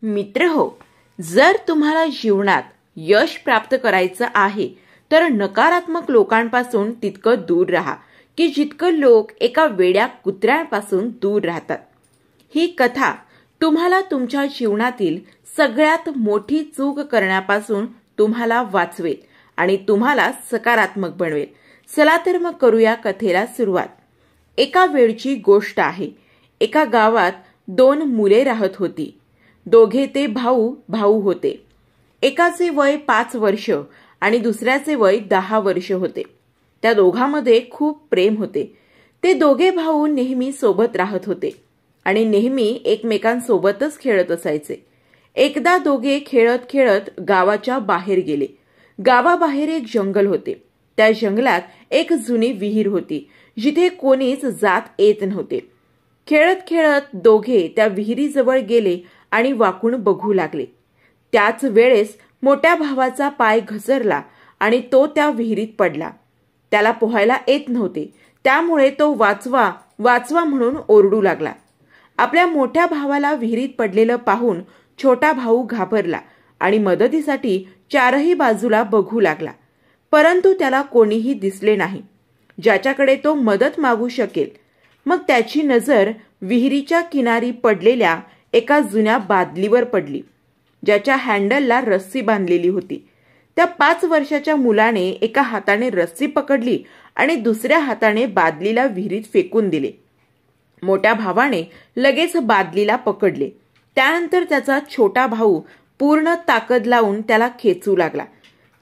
मित्रहो, जर तुम्हाला जीवनात यश प्राप्त करायचं आहे तर नकारात्मक लोकांपासून तितकं दूर राहा की जितकं लोक एका वेड्या कुत्र्यापासून दूर राहतात। ही कथा तुम्हाला तुमच्या जीवनातील सगळ्यात मोठी चूक करण्यापासून तुम्हाला वाचवेल आणि तुम्हाला सकारात्मक बनवेल। चला तर मग करूया कथेला सुरुवात। एका वेळची गोष्ट आहे। एका गावात 2 मुले राहत होती। दोघे ते भाऊ होते। एकाचे वय 5 वर्ष आणि दुसऱ्याचे वय 10 वर्ष होते। त्या दोघांमध्ये खूप प्रेम होते। ते दोघे भाऊ नेहमी सोबत राहत होते आणि नेहमी एकमेकांसोबतच खेळत असायचे। एकदा दोघे खेळत खेळत गावाच्या बाहेर गेले। गावाबाहेर एक जंगल होते। त्या जंगलात एक जुनी विहीर होती जिथे कोणीच जात येत नव्हते। खेळत खेळत दोघे त्या विहिरीजवळ गेले आणि वाकून बघू लागले। त्याच वेळेस मोठ्या भावाचा पाय घसरला आणि तो त्या विहिरीत पडला। त्याला पोहायला येत नव्हते, त्यामुळे तो वाचवा वाचवा म्हणून ओरडू लागला। आपल्या मोठ्या भावाला विहिरीत पडलेलं पाहून छोटा भाऊ घाबरला आणि मदतीसाठी चारही बाजूला बघू लागला, परंतु त्याला कोणीही दिसले नाही ज्याच्याकडे तो मदत मागू शकेल। मग त्याची नजर विहिरीच्या किनारी पडलेल्या एका जुन्या बादलीवर पडली ज्याच्या हँडलला रस्सी बांधलेली होती। त्या 5 वर्षाच्या मुलाने एका हाताने रस्सी पकडली आणि दुसऱ्या हाताने बादलीला विहिरीत फेकून दिले। मोठ्या भावाने लगेच बादलीला पकडले। त्यानंतर त्याचा छोटा भाऊ पूर्ण ताकद लावून त्याला खेचू लागला।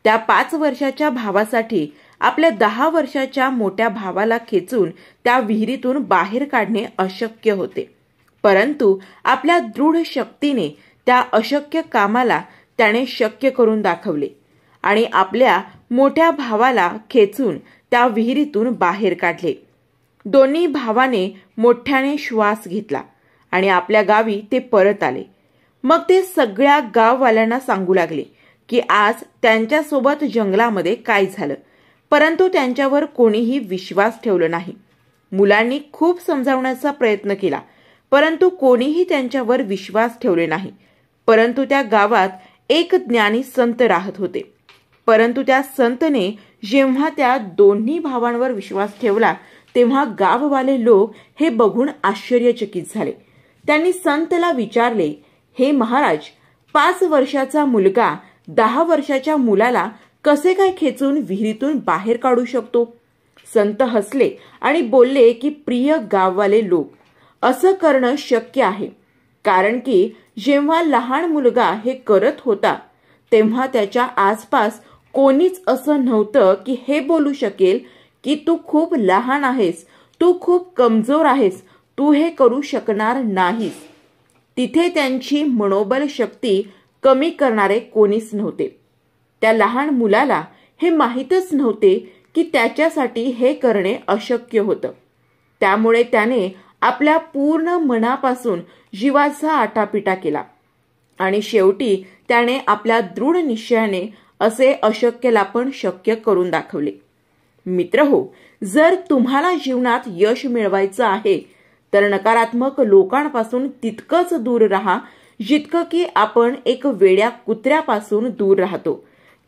त्या 5 वर्षाच्या भावासाठी आपल्या 10 वर्षाच्या मोठ्या भावाला खेचून त्या विहिरीतून बाहेर काढणे अशक्य होते, परंतु आपल्या दृढ शक्तीने त्या अशक्य कामाला त्याने शक्य करून दाखवले आणि आपल्या मोठ्या भावाला खेचून त्या विहिरीतून बाहेर काढले। दोन्ही भावाने मोठ्याने श्वास घेतला आणि आपल्या गावी ते परत आले। मग ते सगळ्या गाववाल्यांना सांगू लागले की आज त्यांच्यासोबत जंगलामध्ये काय झालं, परंतु त्यांच्यावर कोणीही विश्वास ठेवला नाही। मुलांनी खूप समजावण्याचा प्रयत्न केला, परंतु कोणीही त्यांच्यावर विश्वास ठेवले नाही। परंतु त्या गावात एक ज्ञानी संत राहत होते, परंतु त्या संतने जेव्हा त्या दोन्ही भावांवर विश्वास ठेवला तेव्हा गाववाले लोक हे बघून आश्चर्यचकित झाले। त्यांनी संतला विचारले, हे महाराज, 5 वर्षाचा मुलगा 10 वर्षाच्या मुलाला कसे काय खेचून विहिरीतून बाहेर काढू शकतो? संत हसले आणि बोलले की प्रिय गाववाले लोक, असं करणं शक्य आहे, कारण की जेव्हा लहान मुलगा हे करत होता तेव्हा त्याच्या आसपास कोणीच असं नव्हतं की हे बोलू शकेल की तू खूप लहान आहेस, तू खूप कमजोर आहेस, तू हे करू शकणार नाहीस। तिथे त्यांची मनोबल शक्ती कमी करणारे कोणीच नव्हते। त्या लहान मुलाला हे माहीतच नव्हते की त्याच्यासाठी हे करणे अशक्य होतं, त्यामुळे त्याने आपल्या पूर्ण मनापासून जीवाचा आटापिटा केला आणि शेवटी त्याने आपल्या दृढ निश्चयाने असे अशक्यला पण शक्य करून दाखवले। मित्रहो, जर तुम्हाला जीवनात यश मिळवायचं आहे तर नकारात्मक लोकांपासून तितकंच दूर राहा जितकं की आपण एक वेड्या कुत्र्यापासून दूर राहतो,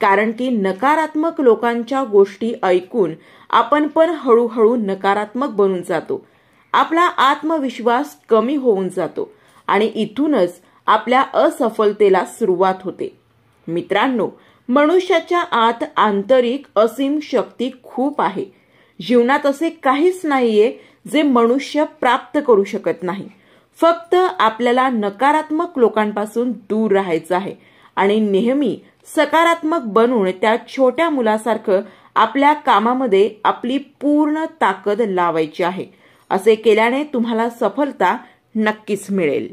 कारण की नकारात्मक लोकांच्या गोष्टी ऐकून आपण पण हळूहळू नकारात्मक बनून जातो। आपला आत्मविश्वास कमी होऊन जातो आणि इथूनच आपल्या असफलतेला सुरुवात होते। मित्रांनो, मनुष्याच्या आत आंतरिक असीम शक्ती खूप आहे। जीवनात असे काहीच नाहीये जे मनुष्य प्राप्त करू शकत नाही। फक्त आपल्याला नकारात्मक लोकांपासून दूर राहायचं आहे आणि नेहमी सकारात्मक बनून त्या छोट्या मुलासारखं आपल्या कामामध्ये आपली पूर्ण ताकद लावायची आहे। असे केल्याने तुम्हाला सफलता नक्कीच मिळेल।